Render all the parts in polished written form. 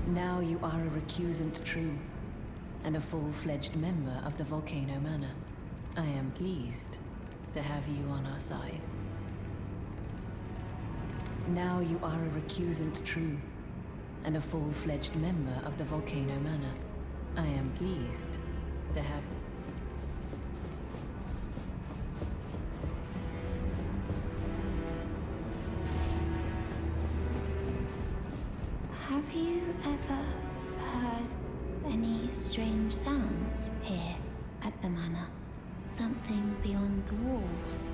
Now you are a recusant true, and a full-fledged member of the Volcano Manor. I am pleased to have you on our side. Now you are a recusant true, and a full-fledged member of the Volcano Manor. I am pleased to have... Have you ever heard any strange sounds here at the manor? Something beyond the walls?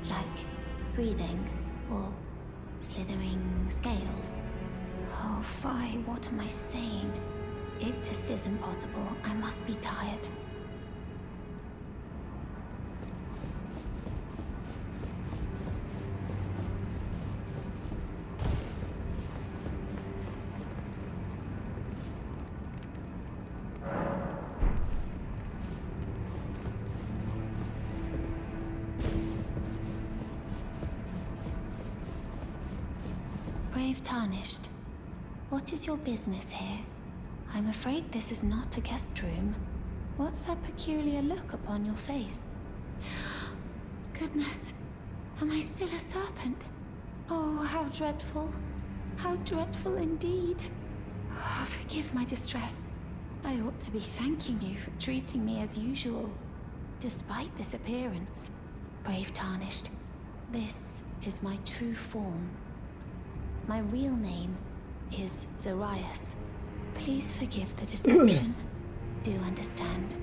Like breathing or slithering scales? Oh, Fi, what am I saying? It just isn't possible. I must be tired. Brave Tarnished, what is your business here? I'm afraid this is not a guest room. What's that peculiar look upon your face? Goodness, am I still a serpent? Oh, how dreadful. How dreadful indeed. Oh, forgive my distress. I ought to be thanking you for treating me as usual, despite this appearance. Brave Tarnished, this is my true form. My real name is Zarias. Please forgive the deception. Do understand.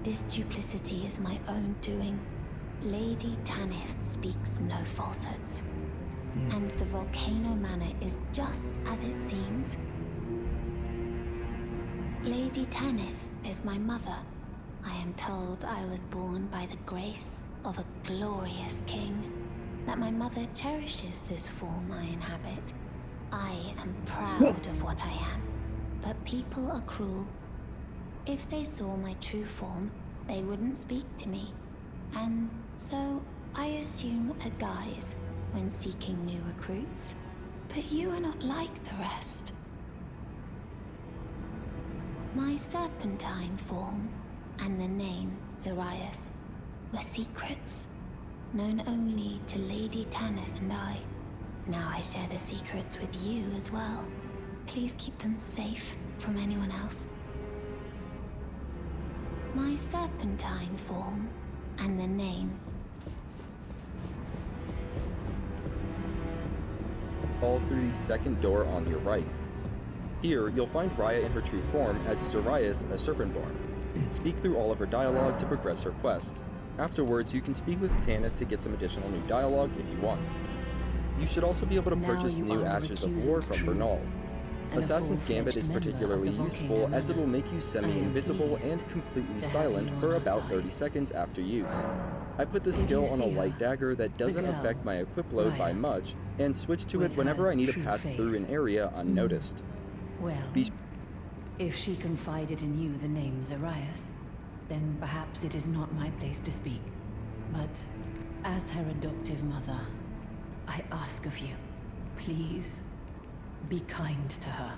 This duplicity is my own doing. Lady Tanith speaks no falsehoods. And the Volcano Manor is just as it seems. Lady Tanith is my mother. I am told I was born by the grace of a glorious king. That my mother cherishes this form I inhabit. I am proud of what I am, but people are cruel. If they saw my true form, they wouldn't speak to me. And so I assume a guise when seeking new recruits. But you are not like the rest. My serpentine form and the name Zarias were secrets. Known only to Lady Tanith and I. Now I share the secrets with you as well. Please keep them safe from anyone else. My serpentine form and the name. Fall through the second door on your right. Here, you'll find Raya in her true form as Zarias, a Serpentborn. Speak through all of her dialogue to progress her quest. Afterwards, you can speak with Tanith to get some additional new dialogue if you want. You should also be able to purchase new Ashes of War from Bernal. Assassin's Gambit is particularly useful as it will make you semi-invisible and completely silent for about 30 seconds after use. I put this skill on a light dagger that doesn't affect my equip load by much, and switch to it whenever I need to pass through an area unnoticed. Well, if she confided in you the name Zarias, then perhaps it is not my place to speak. But as her adoptive mother, I ask of you, please, be kind to her.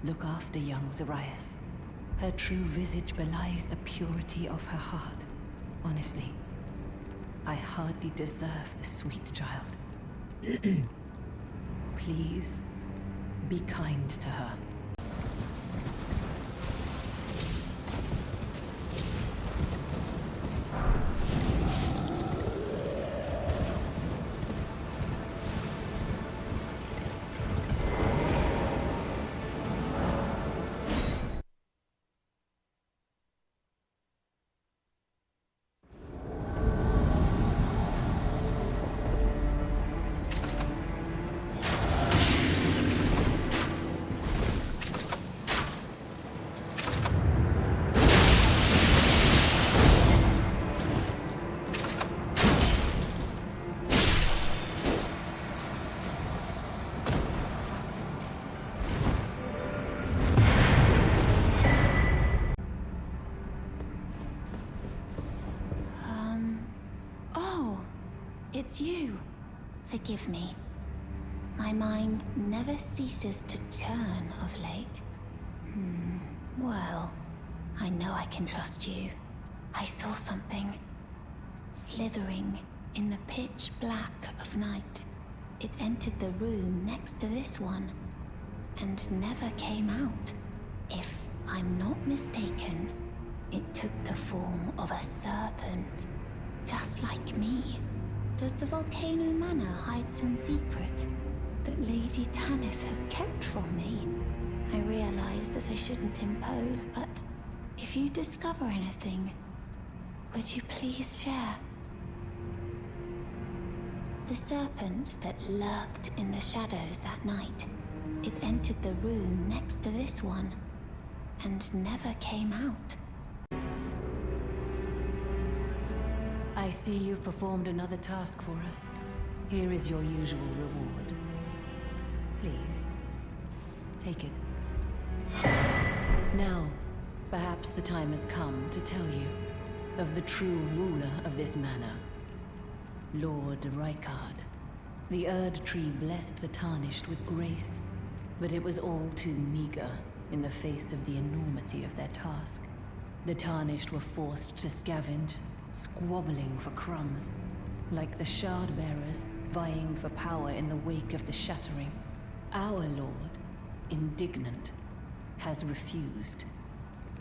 Look after young Zarias. Her true visage belies the purity of her heart. Honestly, I hardly deserve the sweet child. Please, be kind to her. It's you. Forgive me. My mind never ceases to churn of late. Well, I know I can trust you. I saw something slithering in the pitch black of night. It entered the room next to this one and never came out. If I'm not mistaken, it took the form of a serpent, just like me. Does the Volcano Manor hide some secret that Lady Tanith has kept from me? I realize that I shouldn't impose, but if you discover anything, would you please share? The serpent that lurked in the shadows that night, it entered the room next to this one and never came out. I see you've performed another task for us. Here is your usual reward. Please, take it. Now, perhaps the time has come to tell you of the true ruler of this manor, Lord Rykard. The Erd Tree blessed the Tarnished with grace, but it was all too meager in the face of the enormity of their task. The Tarnished were forced to scavenge, squabbling for crumbs, like the Shard Bearers vying for power in the wake of the Shattering. Our Lord, indignant, has refused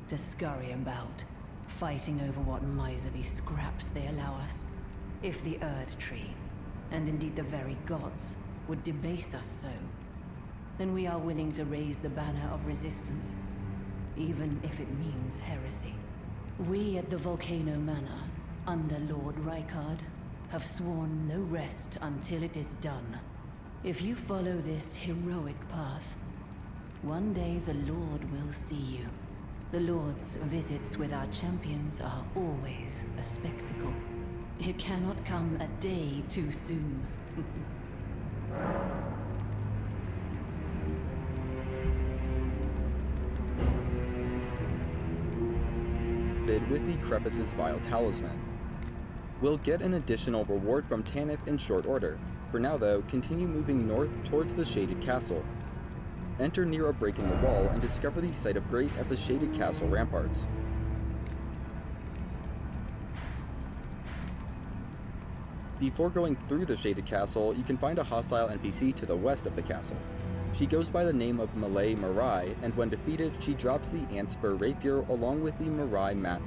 to scurry about, fighting over what miserly scraps they allow us. If the Erd Tree, and indeed the very gods, would debase us so, then we are willing to raise the banner of resistance, even if it means heresy. We at the Volcano Manor, under Lord Rykard, have sworn no rest until it is done. If you follow this heroic path, one day the Lord will see you. The Lord's visits with our champions are always a spectacle. It cannot come a day too soon. With the Crevice's Vile Talisman. We'll get an additional reward from Tanith in short order. For now though, continue moving north towards the Shaded Castle. Enter near a break in the wall and discover the site of grace at the Shaded Castle ramparts. Before going through the Shaded Castle, you can find a hostile NPC to the west of the castle. She goes by the name of Malay Marai, and when defeated, she drops the Antspur Rapier along with the Marai Mat.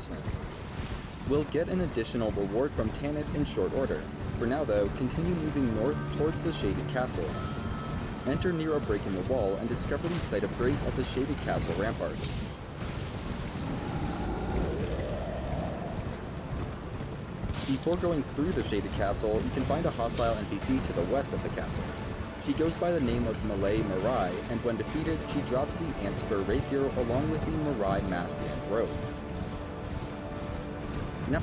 reinforcement. We'll get an additional reward from Tanit in short order. For now though, continue moving north towards the Shaded Castle. Enter near a break in the wall and discover the site of grace at the Shaded Castle ramparts. Before going through the Shaded Castle, you can find a hostile NPC to the west of the castle. She goes by the name of Malay Mirai, and when defeated, she drops the Antspur rapier along with the Mirai mask and robe. Now,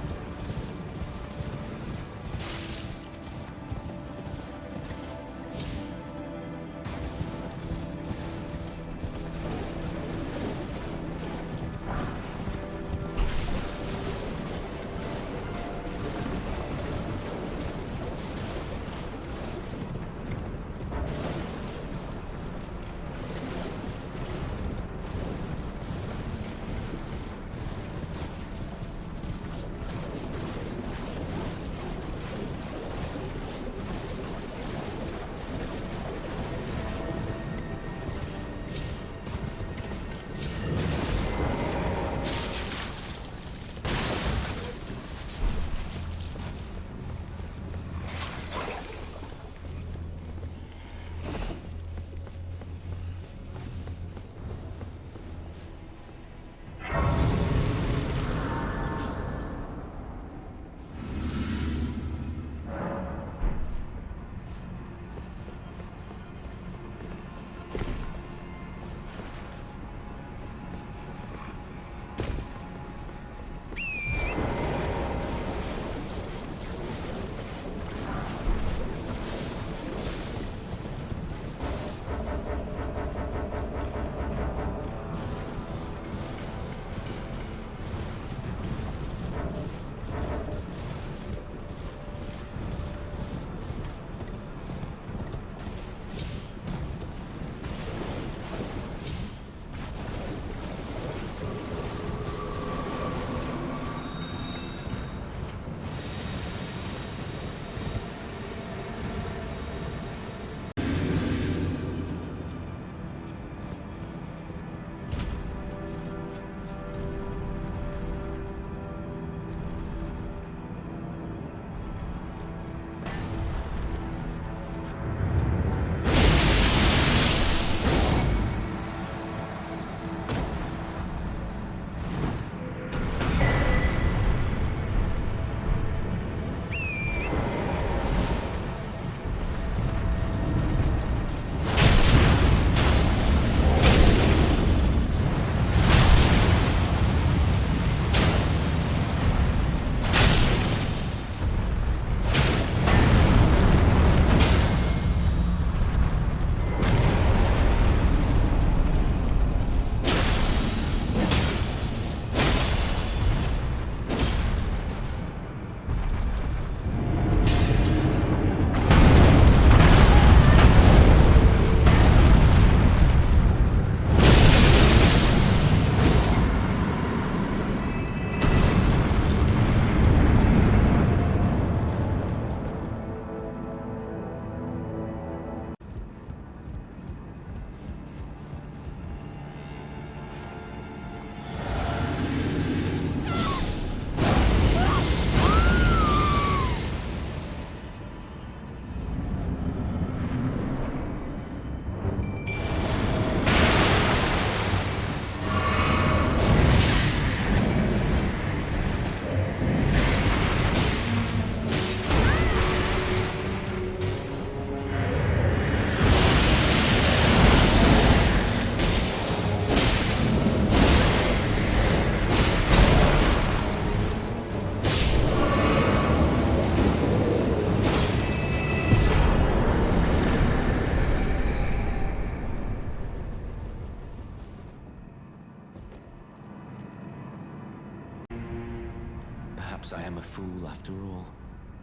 Perhaps I am a fool after all.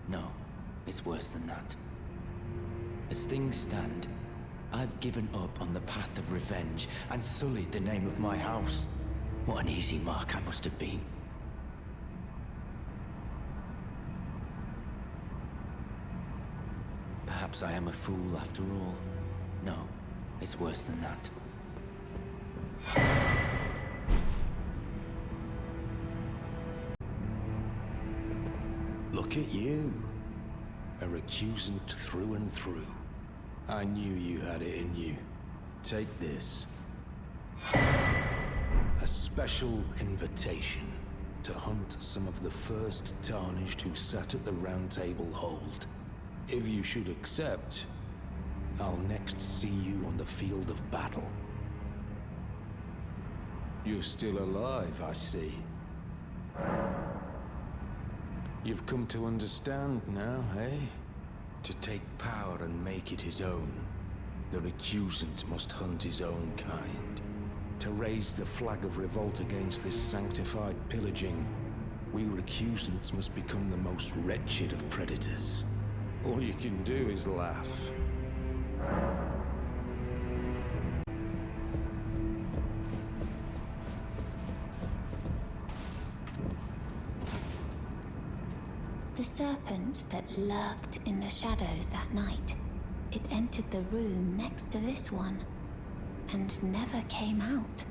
No, it's worse than that. As things stand, I've given up on the path of revenge and sullied the name of my house. What an easy mark I must have been. Perhaps I am a fool after all. No, it's worse than that. Look at you. A recusant through and through. I knew you had it in you. Take this. A special invitation to hunt some of the first Tarnished who sat at the Round Table Hold. If you should accept, I'll next see you on the field of battle. You're still alive, I see. You've come to understand now, eh? To take power and make it his own, the recusant must hunt his own kind. To raise the flag of revolt against this sanctified pillaging, we recusants must become the most wretched of predators. All you can do is laugh. The serpent that lurked in the shadows that night, it entered the room next to this one, and never came out.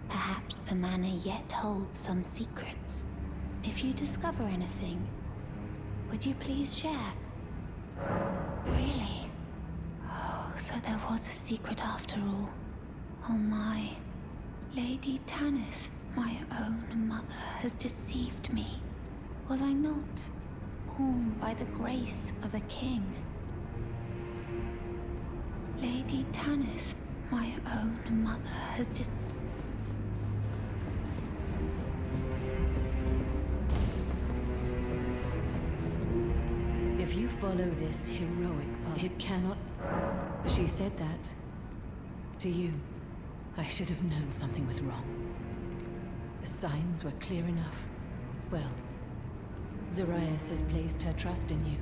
Perhaps the manor yet holds some secrets. If you discover anything, would you please share? Really? Oh, so there was a secret after all. Oh my. Lady Tanith, my own mother, has deceived me. Was I not born by the grace of a king? Lady Tanith, my own mother, has If you follow this heroic path, it cannot... She said that. To you. I should have known something was wrong. The signs were clear enough. Well, Zarias has placed her trust in you.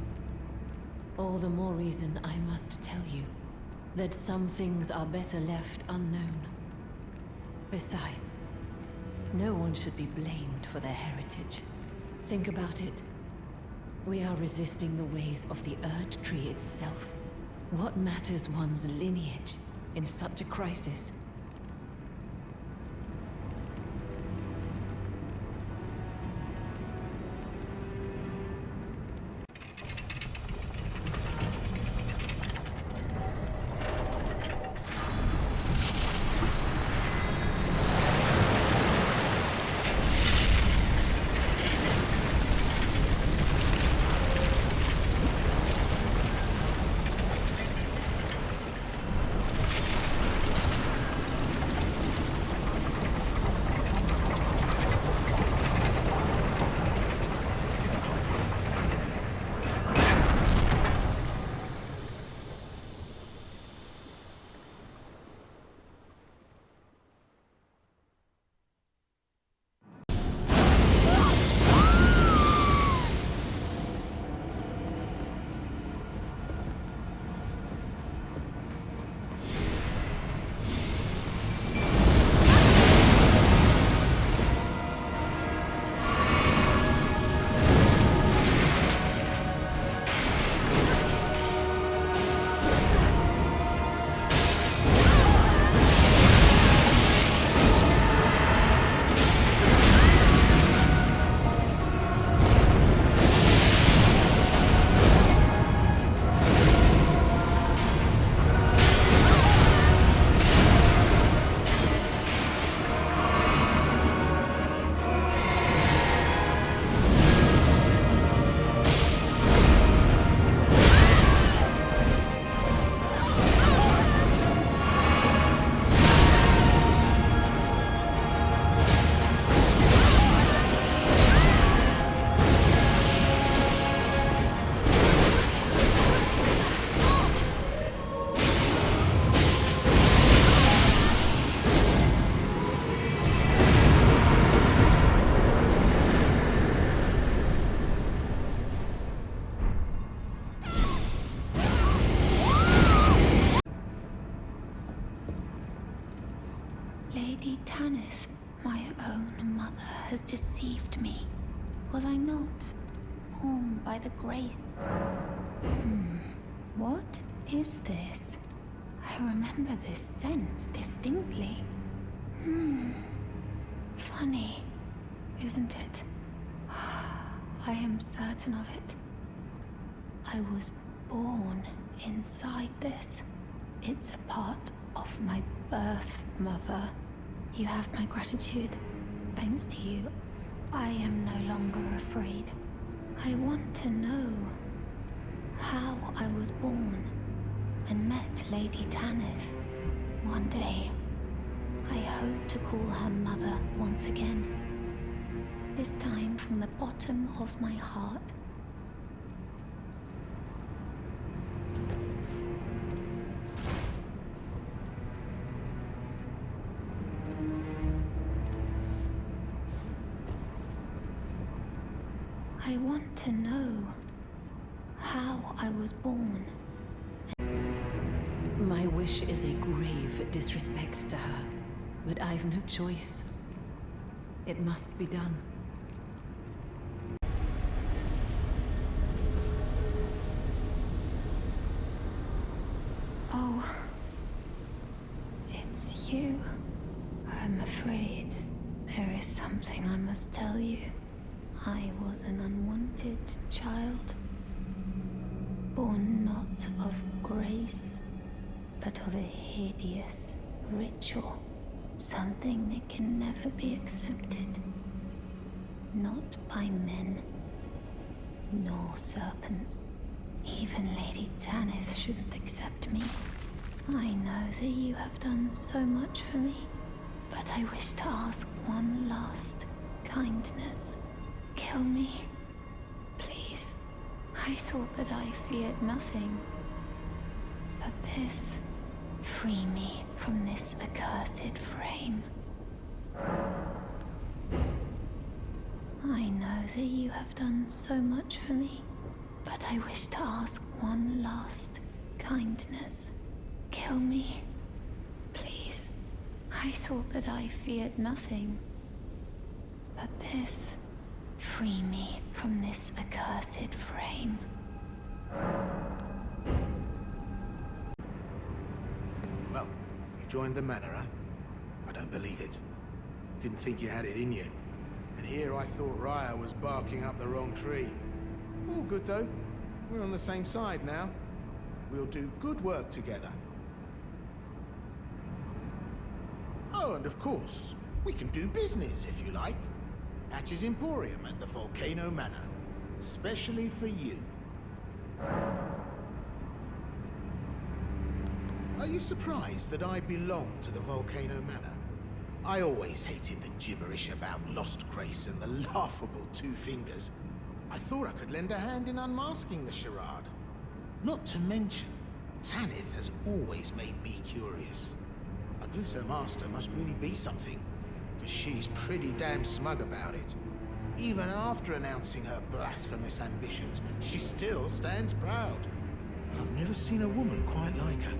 All the more reason I must tell you that some things are better left unknown. Besides, no one should be blamed for their heritage. Think about it. We are resisting the ways of the Erd Tree itself. What matters one's lineage in such a crisis? Lady Tanith, my own mother, has deceived me. Was I not born by the grace? What is this? I remember this scent distinctly. Funny, isn't it? I am certain of it. I was born inside this. It's a part of my birth, Mother. You have my gratitude. Thanks to you, I am no longer afraid. I want to know how I was born and met Lady Tanith. One day, I hope to call her mother once again. This time from the bottom of my heart. I want to know how I was born. My wish is a grave disrespect to her, but I've no choice. It must be done. Oh, it's you. I'm afraid there is something I must tell you. I was an unwanted child, born not of grace, but of a hideous ritual, something that can never be accepted. Not by men, nor serpents. Even Lady Tanith shouldn't accept me. I know that you have done so much for me, but I wish to ask one last kindness. Kill me, please. I thought that I feared nothing. But this, free me from this accursed frame. I know that you have done so much for me, but I wish to ask one last kindness. Kill me, please. I thought that I feared nothing. But this, free me from this accursed frame. Well, you joined the manor, huh? I don't believe it. Didn't think you had it in you. And here I thought Raya was barking up the wrong tree. All good, though. We're on the same side now. We'll do good work together. Oh, and of course, we can do business, if you like. Hatch's Emporium at the Volcano Manor. Especially for you. Are you surprised that I belong to the Volcano Manor? I always hated the gibberish about lost grace and the laughable two fingers. I thought I could lend a hand in unmasking the charade. Not to mention, Tanith has always made me curious. I guess her master must really be something, because she's pretty damn smug about it. Even after announcing her blasphemous ambitions, she still stands proud. I've never seen a woman quite like her.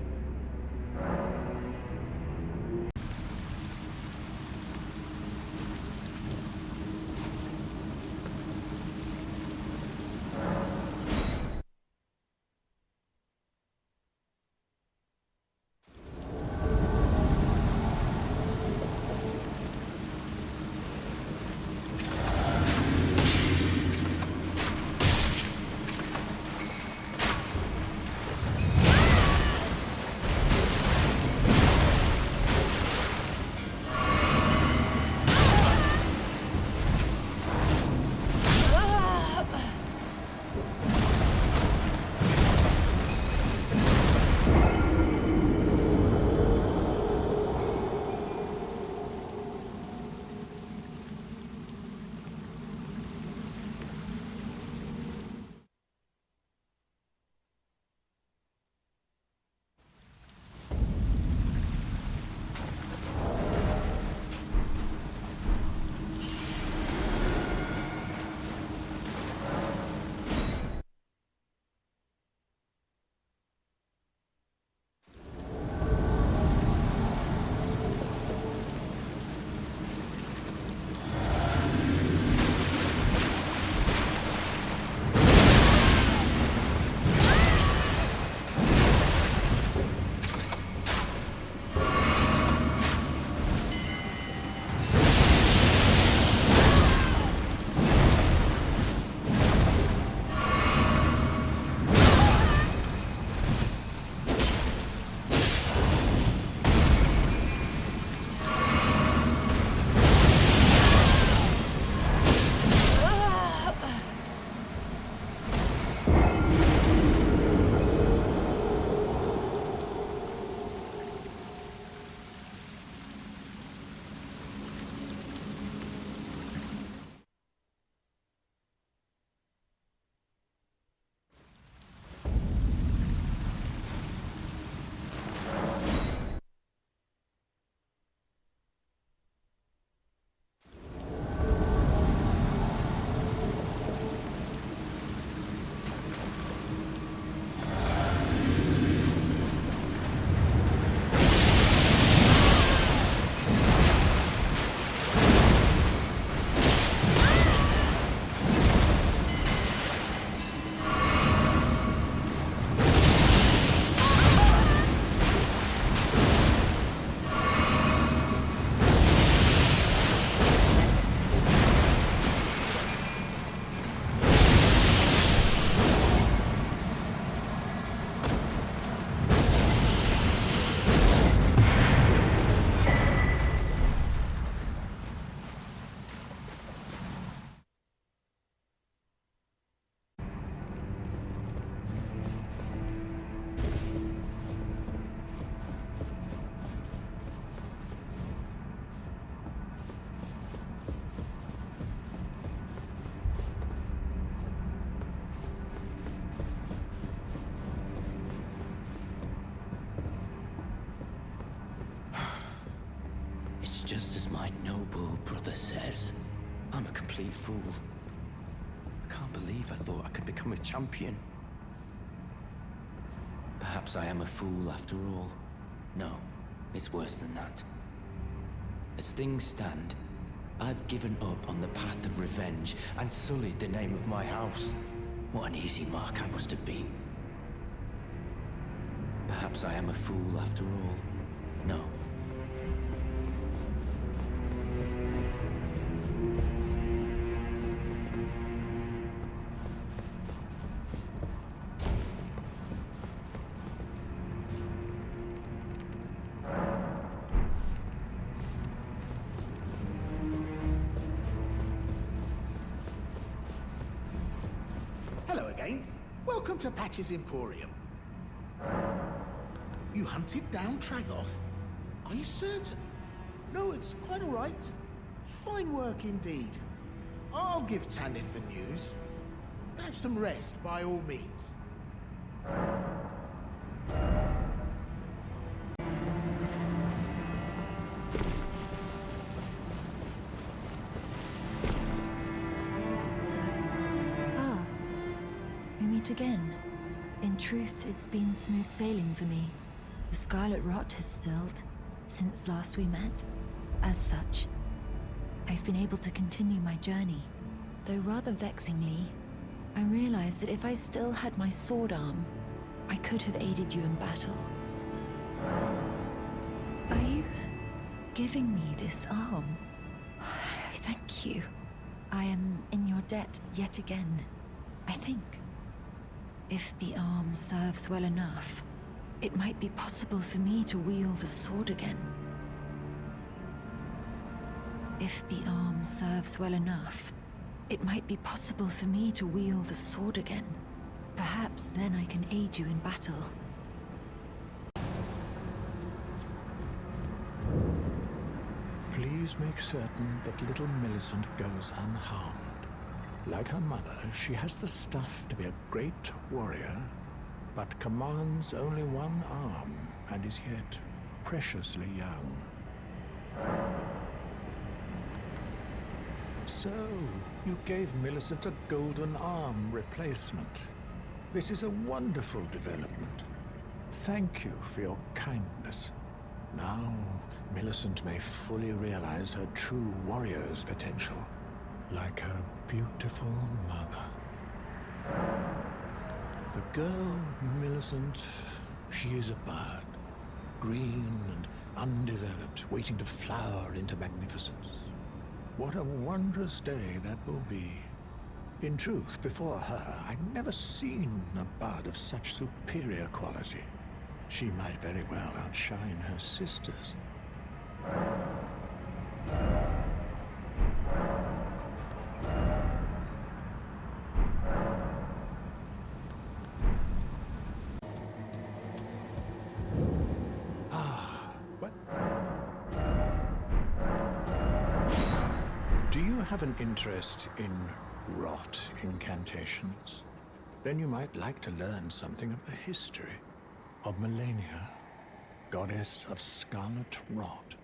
my noble brother says. I'm a complete fool. I can't believe I thought I could become a champion. Perhaps I am a fool after all. No, it's worse than that. As things stand, I've given up on the path of revenge and sullied the name of my house. What an easy mark I must have been. Perhaps I am a fool after all. No. Hello again. Welcome to Patch's Emporium. You hunted down Tragoth? Are you certain? No, it's quite all right. Fine work indeed. I'll give Tanith the news. Have some rest, by all means. Ah, we meet again. In truth, it's been smooth sailing for me. The Scarlet Rot has stilled since last we met. As such, I've been able to continue my journey. Though rather vexingly, I realized that if I still had my sword arm, I could have aided you in battle. Are you giving me this arm? Thank you. I am in your debt yet again, I think. If the arm serves well enough, it might be possible for me to wield a sword again. If the arm serves well enough, it might be possible for me to wield a sword again. Perhaps then I can aid you in battle. Please make certain that little Millicent goes unharmed. Like her mother, she has the stuff to be a great warrior, but commands only one arm and is yet preciously young. So, you gave Millicent a golden arm replacement. This is a wonderful development. Thank you for your kindness. Now, Millicent may fully realize her true warrior's potential, like her beautiful mother. The girl, Millicent, she is a bird. Green and undeveloped, waiting to flower into magnificence. What a wondrous day that will be. In truth, before her, I'd never seen a bud of such superior quality. She might very well outshine her sisters. Do you have an interest in rot incantations? Then you might like to learn something of the history of Melania, goddess of scarlet rot.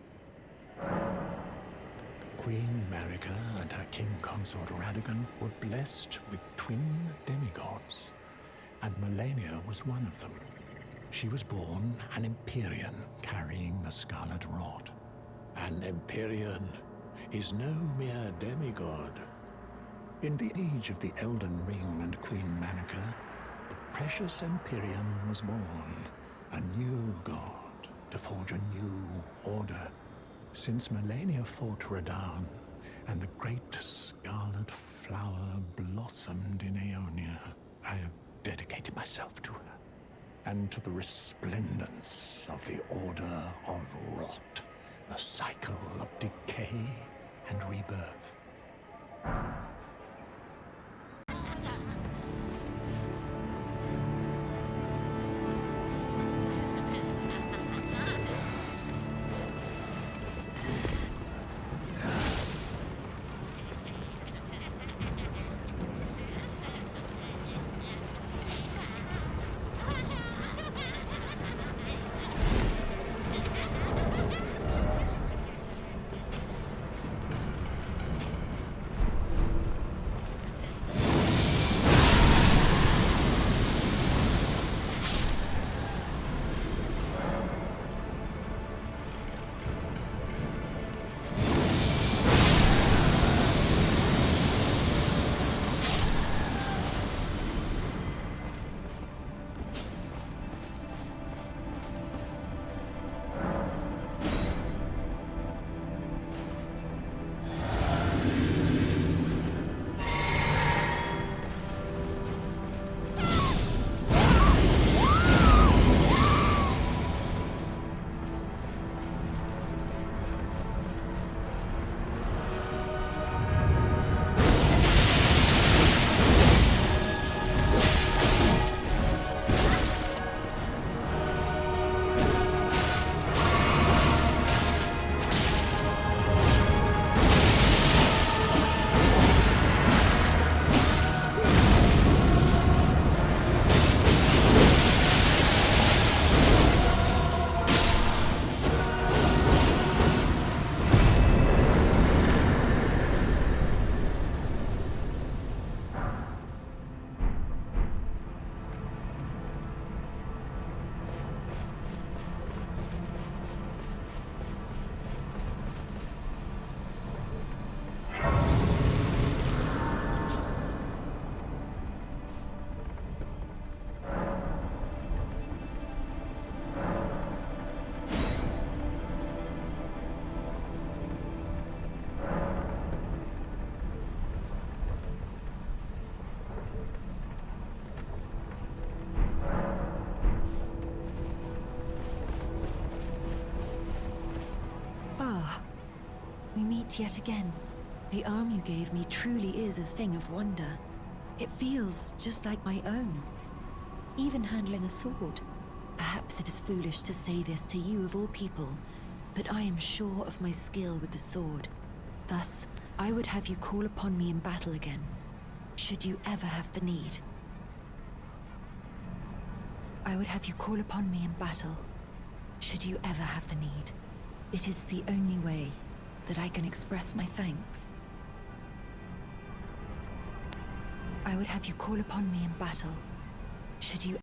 Queen Marika and her king consort Radagon were blessed with twin demigods, and Melania was one of them. She was born an Empyrean carrying the scarlet rot. An Empyrean is no mere demigod. In the age of the Elden Ring and Queen Marika, the precious Empyrean was born, a new god to forge a new order. Since Melania fought Radahn, and the great scarlet flower blossomed in Aeonia, I have dedicated myself to her, and to the resplendence of the Order of Rot, the cycle of decay and rebirth. out yet again. The arm you gave me truly is a thing of wonder. It feels just like my own. Even handling a sword. Perhaps it is foolish to say this to you of all people, but I am sure of my skill with the sword. Thus, I would have you call upon me in battle again, should you ever have the need. I would have you call upon me in battle, should you ever have the need. It is the only way that I can express my thanks. I would have you call upon me in battle, should you...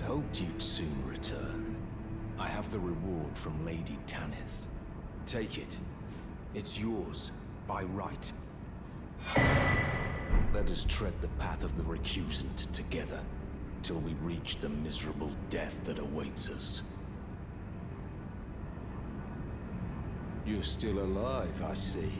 Hoped you'd soon return. I have the reward from Lady Tanith. Take it. It's yours, by right. Let us tread the path of the recusant together, till we reach the miserable death that awaits us. You're still alive, I see.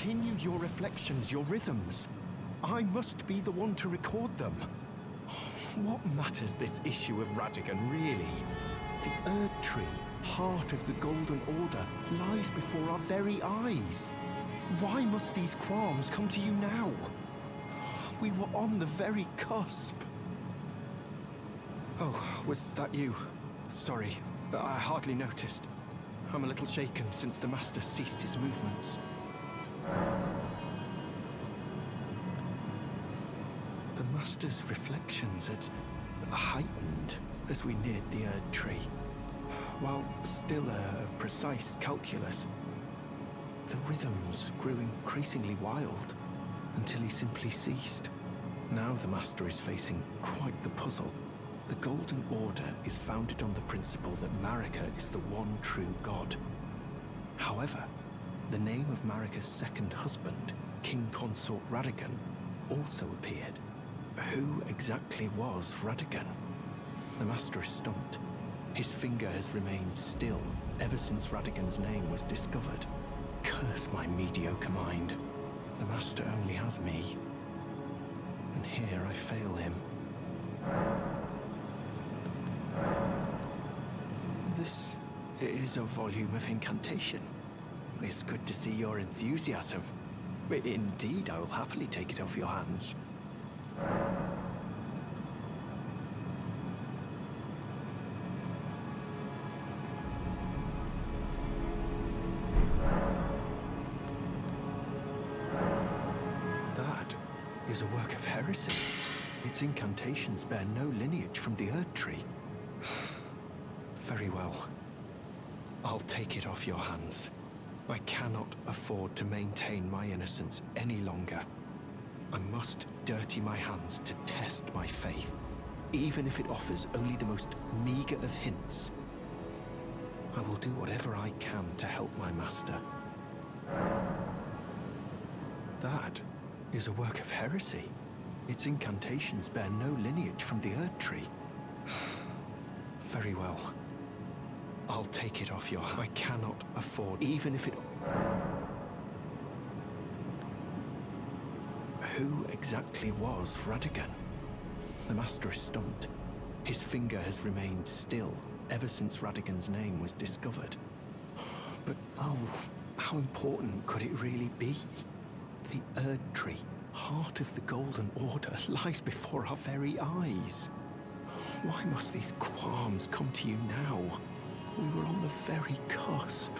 continue your reflections, your rhythms. I must be the one to record them. What matters this issue of Radigan, really? The Erd Tree, heart of the Golden Order, lies before our very eyes. Why must these qualms come to you now? We were on the very cusp. Oh, was that you? Sorry, I hardly noticed. I'm a little shaken since the Master ceased his movements. The Master's reflections had heightened as we neared the Erd Tree. While still a precise calculus, the rhythms grew increasingly wild until he simply ceased. Now the Master is facing quite the puzzle. The Golden Order is founded on the principle that Marika is the one true god. However, the name of Marika's second husband, King Consort Radigan, also appeared. Who exactly was Radigan? The Master is stumped. His finger has remained still ever since Radigan's name was discovered. Curse my mediocre mind. The Master only has me. And here I fail him. This is a volume of incantation. It's good to see your enthusiasm. Indeed, I will happily take it off your hands. That is a work of heresy. Its incantations bear no lineage from the Erd Tree. Very well. I'll take it off your hands. I cannot afford to maintain my innocence any longer. I must dirty my hands to test my faith, even if it offers only the most meager of hints. I will do whatever I can to help my master. That is a work of heresy. Its incantations bear no lineage from the Erd Tree. Very well. I'll take it off your hands. I cannot afford, even if it... Who exactly was Radigan? The Master is stumped. His finger has remained still ever since Radigan's name was discovered. But, oh, how important could it really be? The Erd Tree, heart of the Golden Order, lies before our very eyes. Why must these qualms come to you now? We were on the very cusp.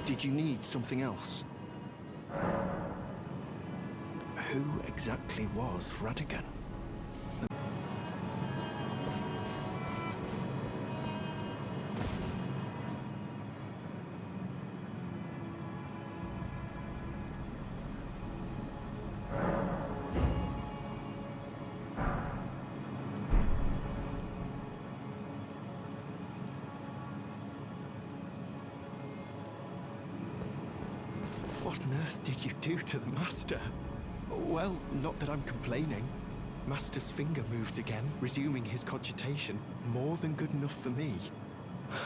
Did you need something else? Who exactly was Radigan? What on earth did you do to the Master? Well, not that I'm complaining. Master's finger moves again, resuming his cogitation. More than good enough for me.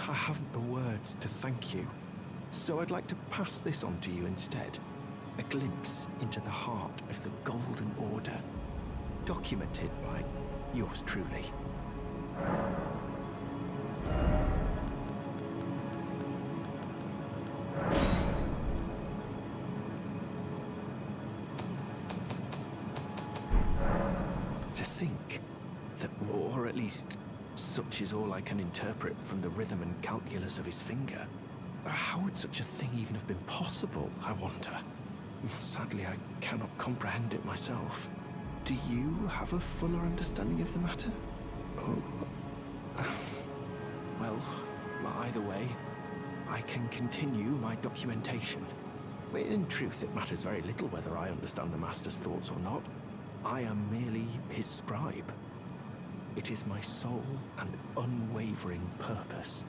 I haven't the words to thank you. So I'd like to pass this on to you instead. A glimpse into the heart of the Golden Order. Documented by yours truly. Or at least, such is all I can interpret from the rhythm and calculus of his finger. How would such a thing even have been possible, I wonder? Sadly, I cannot comprehend it myself. Do you have a fuller understanding of the matter? Oh, well, Either way, I can continue my documentation. In truth, it matters very little whether I understand the Master's thoughts or not. I am merely his scribe. It is my sole and unwavering purpose.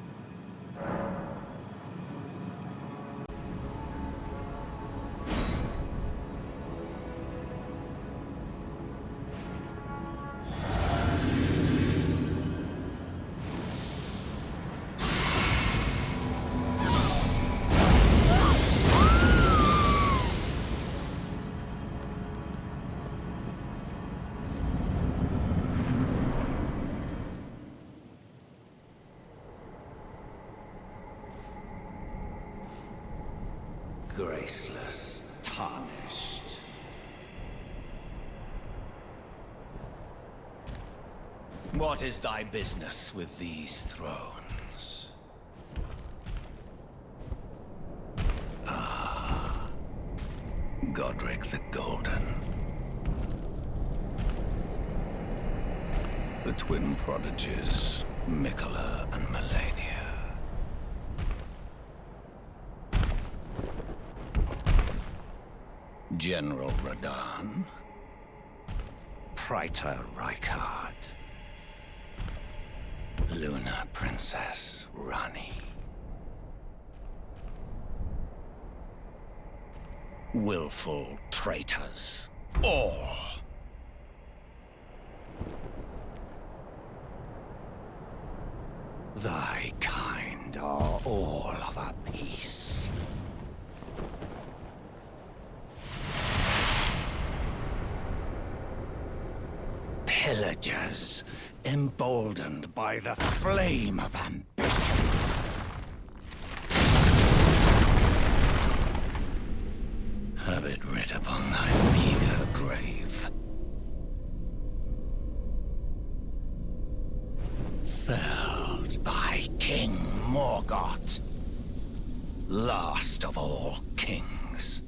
Graceless, tarnished. What is thy business with these thrones? Ah, Godric the Golden. The twin prodigies, Mikola and Malenia. General Radahn, Praetor Rykard, Luna Princess Rani, willful traitors, all. Thy kind are all of a piece. Pillagers, emboldened by the flame of ambition. Have it writ upon thy meager grave. Felled by King Morgoth, last of all kings.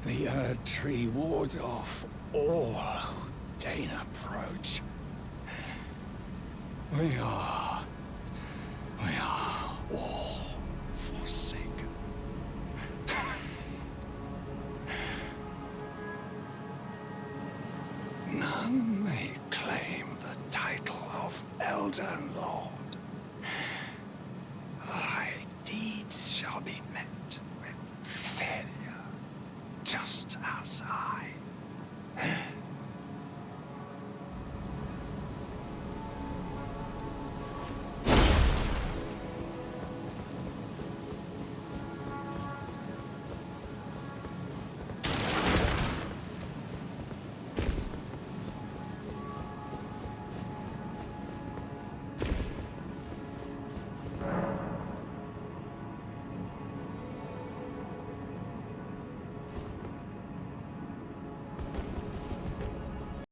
The Erd Tree wards off all who deign approach. We are all forsaken. None may claim the title of Elden Lord. Thy deeds shall be met with failure, just as I.